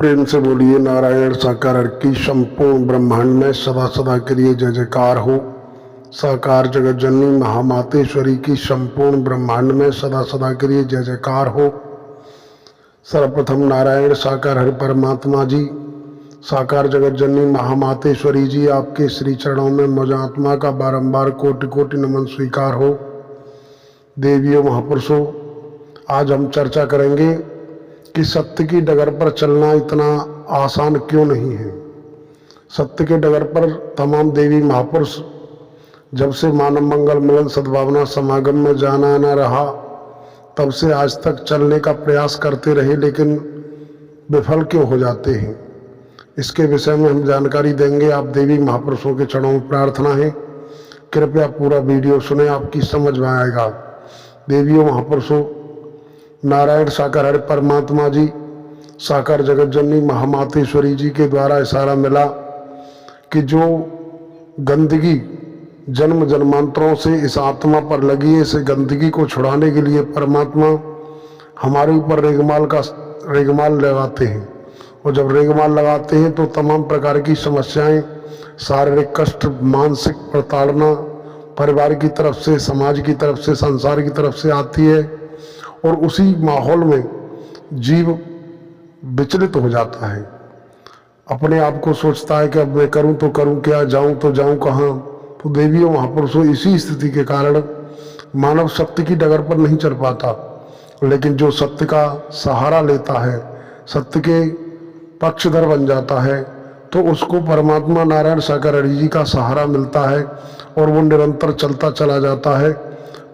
प्रेम से बोलिए नारायण साकार की संपूर्ण ब्रह्मांड में सदा सदा के लिए जय जयकार हो। साकार जगत जननी महामातेश्वरी की संपूर्ण ब्रह्मांड में सदा सदा के लिए जय जयकार हो। सर्वप्रथम नारायण साकार हरि परमात्मा जी, साकार जगत जननी महामातेश्वरी जी, आपके श्री चरणों में मुझ आत्मा का बारंबार कोटि कोटि नमन स्वीकार हो। देवियों महापुरुषों, आज हम चर्चा करेंगे कि सत्य की डगर पर चलना इतना आसान क्यों नहीं है। सत्य के डगर पर तमाम देवी महापुरुष जब से मानव मंगल मिलन सद्भावना समागम में जाना न रहा तब से आज तक चलने का प्रयास करते रहे, लेकिन विफल क्यों हो जाते हैं, इसके विषय में हम जानकारी देंगे। आप देवी महापुरुषों के चरणों में प्रार्थना है, कृपया पूरा वीडियो सुने, आपकी समझ में आएगा। देवियों महापुरुषों, नारायण साकार हरि परमात्मा जी, साकार जगत जननी महामातेश्वरी जी के द्वारा इशारा मिला कि जो गंदगी जन्म जन्मांतरों से इस आत्मा पर लगी है, इस गंदगी को छुड़ाने के लिए परमात्मा हमारे ऊपर रेगमाल लगाते हैं। और जब रेगमाल लगाते हैं तो तमाम प्रकार की समस्याएं, शारीरिक कष्ट, मानसिक प्रताड़ना परिवार की तरफ से, समाज की तरफ से, संसार की तरफ से आती है। और उसी माहौल में जीव विचलित हो जाता है, अपने आप को सोचता है कि अब मैं करूं तो करूं क्या, जाऊं तो जाऊं कहां। तो देवियों महापुरुषों, इसी स्थिति के कारण मानव सत्य की डगर पर नहीं चल पाता, लेकिन जो सत्य का सहारा लेता है, सत्य के पक्षधर बन जाता है, तो उसको परमात्मा नारायण साकार हरि जी का सहारा मिलता है और वो निरंतर चलता चला जाता है।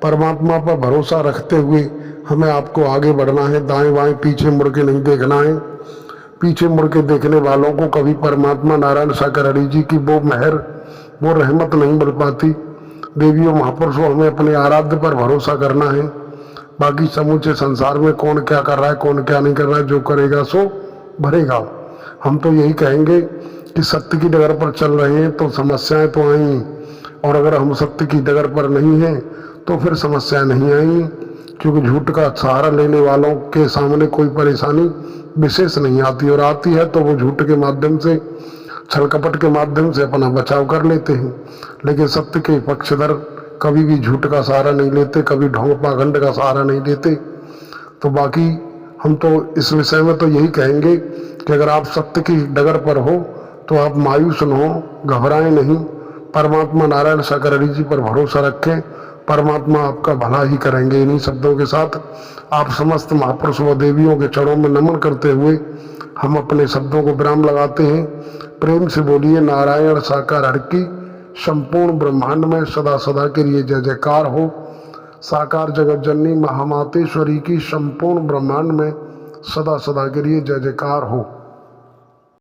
परमात्मा पर भरोसा रखते हुए हमें आपको आगे बढ़ना है, दाएं बाएं पीछे मुड़ के नहीं देखना है। पीछे मुड़ के देखने वालों को कभी परमात्मा नारायण साकार हरि जी की वो मेहर, वो रहमत नहीं मिल पाती। देवियों महापुरुषों, हमें अपने आराध्य पर भरोसा करना है। बाकी समूचे संसार में कौन क्या कर रहा है, कौन क्या नहीं कर रहा है, जो करेगा सो भरेगा। हम तो यही कहेंगे कि सत्य की डगर पर चल रहे हैं तो समस्याएं तो आई, और अगर हम सत्य की डगर पर नहीं हैं तो फिर समस्याएं नहीं आई, क्योंकि झूठ का सहारा लेने वालों के सामने कोई परेशानी विशेष नहीं आती, और आती है तो वो झूठ के माध्यम से, छल कपट के माध्यम से अपना बचाव कर लेते हैं। लेकिन सत्य के पक्षधर कभी भी झूठ का सहारा नहीं लेते, कभी ढोंग पाखंड का सहारा नहीं लेते। तो बाकी हम तो इस विषय में तो यही कहेंगे कि अगर आप सत्य की डगर पर हो तो आप मायूस न हो, घबराएं नहीं, परमात्मा नारायण साकार हरि जी पर भरोसा रखें, परमात्मा आपका भला ही करेंगे। इन्हीं शब्दों के साथ आप समस्त महापुरुष व देवियों के चरणों में नमन करते हुए हम अपने शब्दों को विराम लगाते हैं। प्रेम से बोलिए नारायण साकार हरि की संपूर्ण ब्रह्मांड में सदा सदा के लिए जय जयकार हो। साकार जगत जननी महामातेश्वरी की संपूर्ण ब्रह्मांड में सदा सदा के लिए जय जयकार हो।